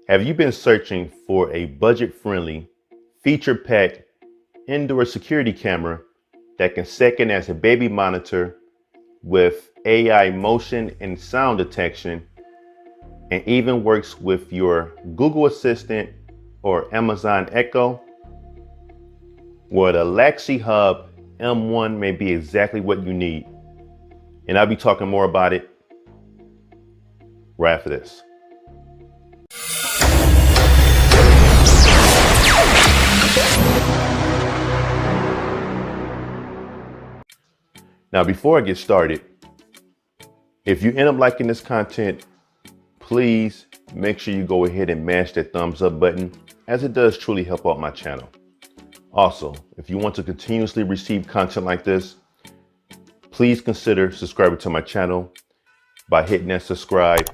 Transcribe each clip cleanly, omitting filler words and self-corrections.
Have you been searching for a budget-friendly, feature-packed indoor security camera that can second as a baby monitor with AI motion and sound detection, and even works with your Google Assistant or Amazon Echo? Well, the Laxihub M1 may be exactly what you need. And I'll be talking more about it right after this. Now, before I get started, if you end up liking this content, please make sure you go ahead and mash that thumbs up button, as it does truly help out my channel. Also, if you want to continuously receive content like this, please consider subscribing to my channel by hitting that subscribe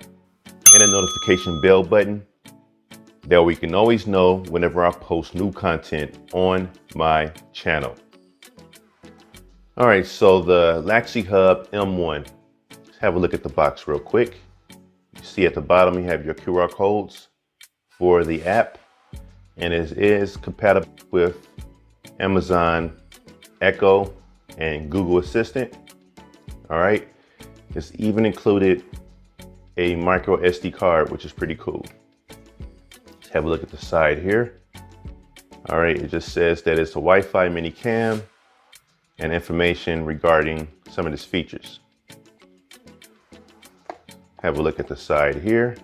and the notification bell button. That way you can always know whenever I post new content on my channel. All right, so the Laxihub M1. Let's have a look at the box real quick. You see at the bottom you have your QR codes for the app, and it is compatible with Amazon Echo and Google Assistant. All right, it's even included a micro SD card, which is pretty cool. Let's have a look at the side here. All right, it just says that it's a Wi-Fi mini cam and information regarding some of its features. Have a look at the side here.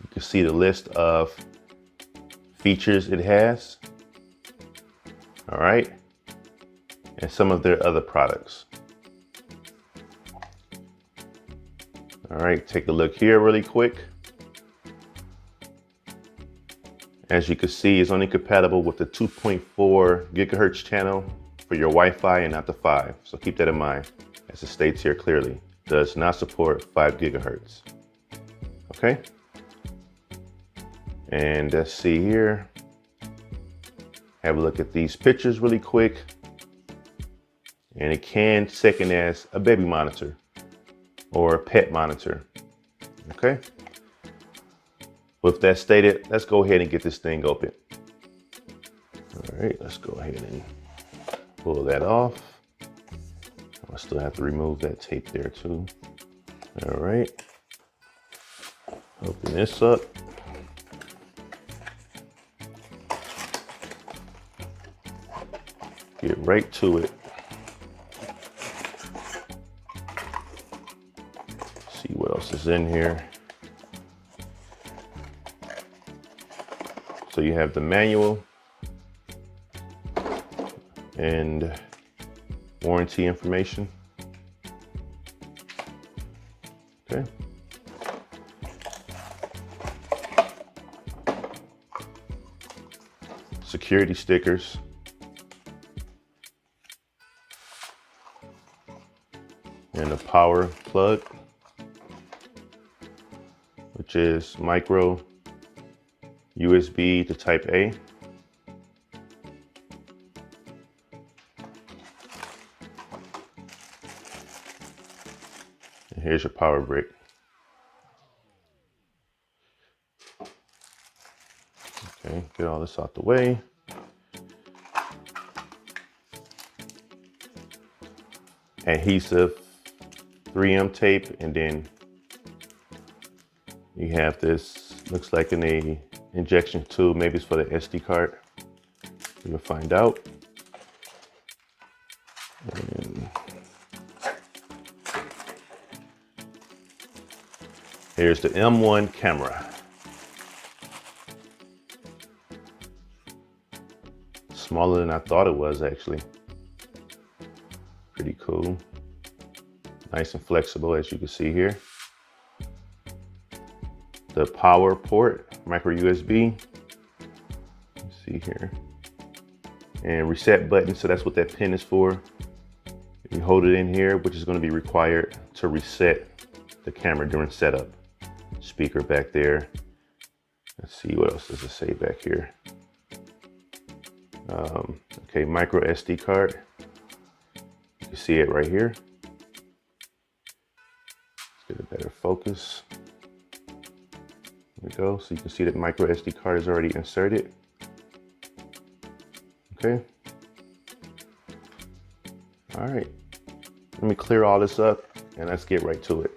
You can see the list of features it has. All right, and some of their other products. All right, take a look here really quick. As you can see, it's only compatible with the 2.4 gigahertz channel for your Wi-Fi and not the 5. So keep that in mind, as it states here clearly. Does not support 5 gigahertz. Okay. And let's see here. Have a look at these pictures really quick. And it can second as a baby monitor or a pet monitor. Okay. With that stated, let's go ahead and get this thing open. All right, let's go ahead and pull that off. I still have to remove that tape there too. All right, open this up. Get right to it. See what else is in here. So you have the manual and warranty information. Okay. Security stickers. And a power plug, which is micro USB to type A. And here's your power brick. Okay, get all this out the way. Adhesive 3M tape, and then you have this, looks like an injection tube, maybe it's for the SD card. You'll find out. And here's the M1 camera. Smaller than I thought it was, actually. Pretty cool. Nice and flexible, as you can see here. The power port, micro USB. See here. And reset button, so that's what that pin is for. You hold it in here, which is going to be required to reset the camera during setup. Speaker back there. Let's see, what else does it say back here? Okay, micro SD card. You can see it right here. Let's get a better focus. we go. So you can see that micro SD card is already inserted. Okay. All right. Let me clear all this up and let's get right to it.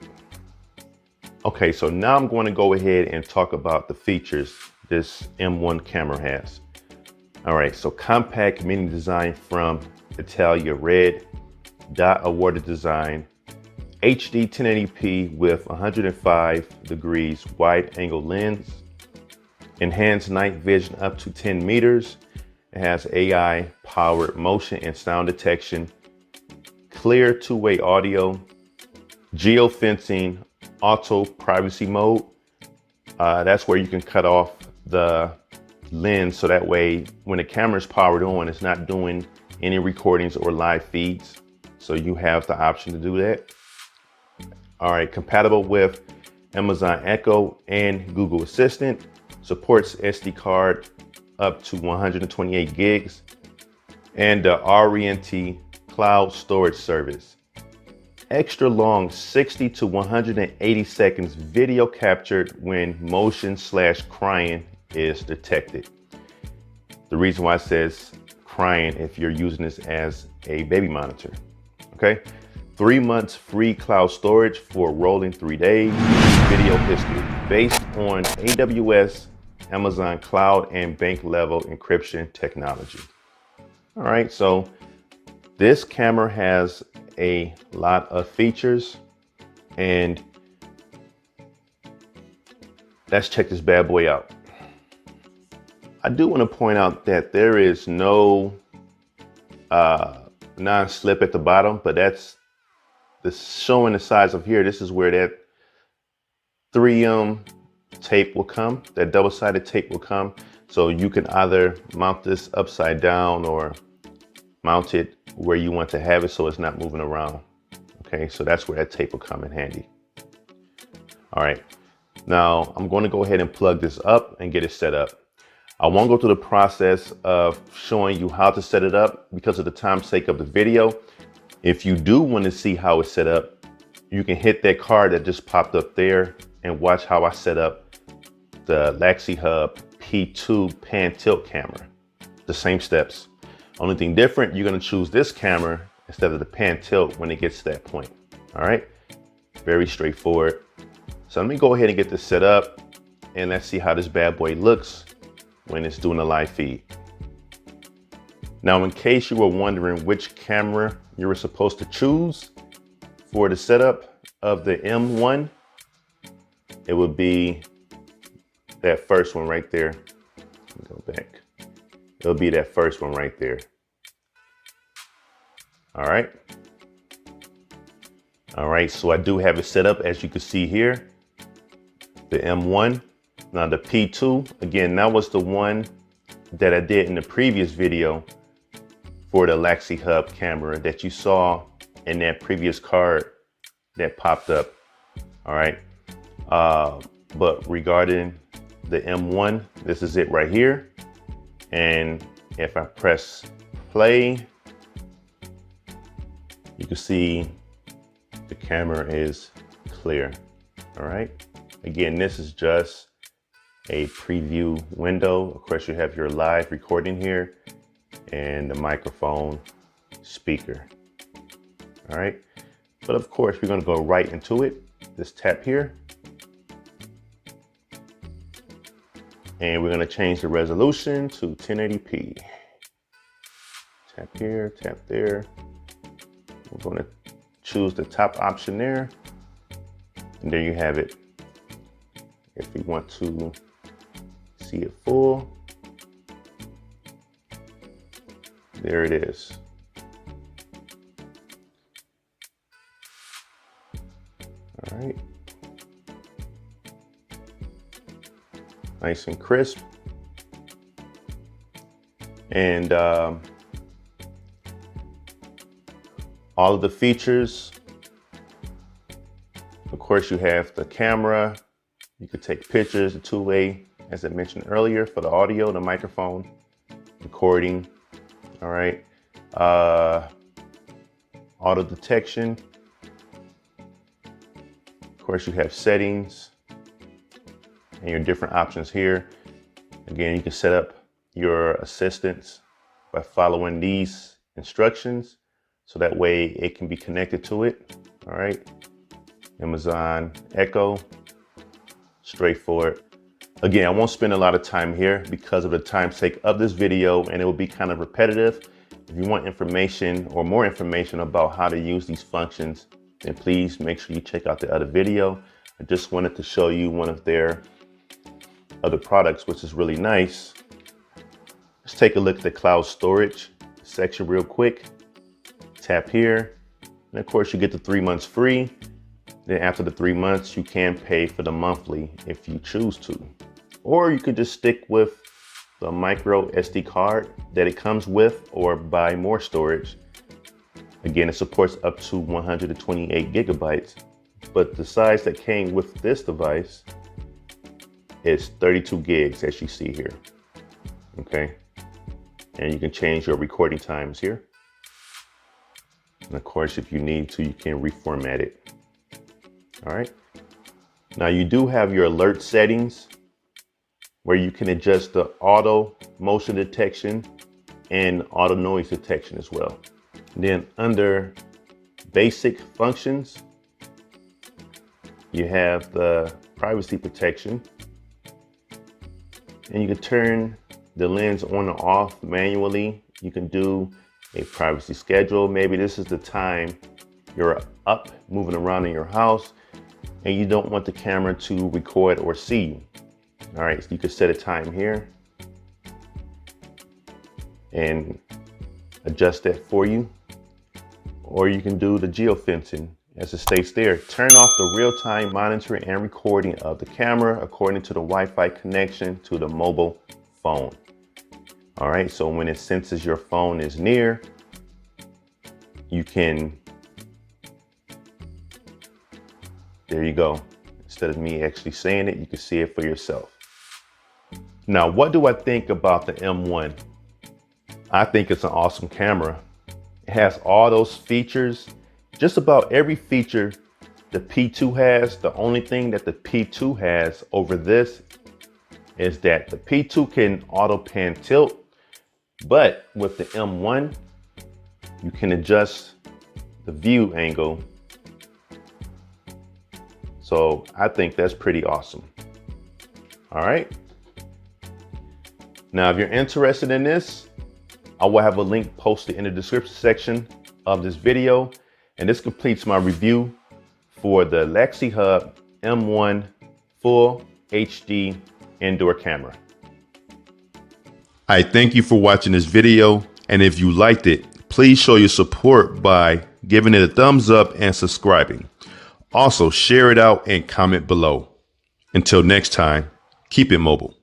Okay, so now I'm going to go ahead and talk about the features this M1 camera has. All right, so compact mini design from Italia Red, dot awarded design, HD 1080p with 105 degrees wide angle lens, enhanced night vision up to 10 meters. It has AI powered motion and sound detection, clear two-way audio, geofencing, auto privacy mode. That's where you can cut off the lens so that way when the camera is powered on, it's not doing any recordings or live feeds. So you have the option to do that. All right, compatible with Amazon Echo and Google Assistant, supports SD card up to 128 gigs, and the Arenti cloud storage service. Extra long 60 to 180 seconds video captured when motion/crying is detected. The reason why it says crying if you're using this as a baby monitor. Okay, 3 months free cloud storage for rolling 3 days. Video history based on AWS, Amazon Cloud, and bank level encryption technology. All right, so this camera has a lot of features, and let's check this bad boy out. I do want to point out that there is no non-slip at the bottom, but that's showing the size of here. This is where that 3M tape will come, that double-sided tape will come. So you can either mount this upside down or mount it where you want to have it so it's not moving around. Okay, so that's where that tape will come in handy. All right, now I'm going to go ahead and plug this up and get it set up. I won't go through the process of showing you how to set it up because of the time's sake of the video. If you do want to see how it's set up, you can hit that card that just popped up there and watch how I set up the Laxihub P2 pan tilt camera. The same steps. Only thing different, you're going to choose this camera instead of the pan tilt when it gets to that point. All right, very straightforward. So let me go ahead and get this set up and let's see how this bad boy looks when it's doing a live feed. Now, in case you were wondering which camera you were supposed to choose for the setup of the M1, it would be that first one right there. Let me go back. It'll be that first one right there. All right. All right, so I do have it set up as you can see here, the M1. Now the P2, again, that was the one that I did in the previous video for the Laxihub camera that you saw in that previous card that popped up. All right. But regarding the M1, this is it right here. And if I press play, you can see the camera is clear. All right. Again, this is just a preview window. Of course, you have your live recording here and the microphone speaker. All right. But of course, we're going to go right into it. Just tap here. And we're going to change the resolution to 1080p. Tap here, tap there. We're going to choose the top option there. And there you have it. If you want to see it full, there it is. All right. Nice and crisp. And all of the features. Of course, you have the camera. You could take pictures, the two-way, as I mentioned earlier, for the audio, the microphone, recording. All right. Auto detection. Of course, you have settings. and your different options here. Again, you can set up your assistants by following these instructions, so that way it can be connected to it. All right, Amazon Echo, straightforward. Again, I won't spend a lot of time here because of the time's sake of this video, and it will be kind of repetitive. If you want information or more information about how to use these functions, then please make sure you check out the other video. I just wanted to show you one of their other products, which is really nice. Let's take a look at the cloud storage section real quick. Tap here, and of course you get the 3 months free. Then after the 3 months, you can pay for the monthly if you choose to. Or you could just stick with the micro SD card that it comes with, or buy more storage. Again, it supports up to 128 gigabytes, but the size that came with this device is 32 gigs, as you see here. Okay, and you can change your recording times here. And of course, if you need to, you can reformat it. All right, now you do have your alert settings where you can adjust the auto motion detection and auto noise detection as well. And then under basic functions, you have the privacy protection, and you can turn the lens on or off manually. You can do a privacy schedule. Maybe this is the time you're up moving around in your house and you don't want the camera to record or see you. All right, so you can set a time here and adjust that for you. Or you can do the geofencing, as it states there. Turn off the real-time monitoring and recording of the camera according to the Wi-Fi connection to the mobile phone. All right, so when it senses your phone is near, you can, there you go. Instead of me actually saying it, you can see it for yourself. Now, what do I think about the M1? I think it's an awesome camera. It has all those features, just about every feature the P2 has. The only thing that the P2 has over this is that the P2 can auto pan tilt, but with the M1, you can adjust the view angle. So I think that's pretty awesome. All right. Now, if you're interested in this, I will have a link posted in the description section of this video. And this completes my review for the Laxihub M1 Full HD indoor camera. I thank you for watching this video. And if you liked it, please show your support by giving it a thumbs up and subscribing. Also, share it out and comment below. Until next time, keep it mobile.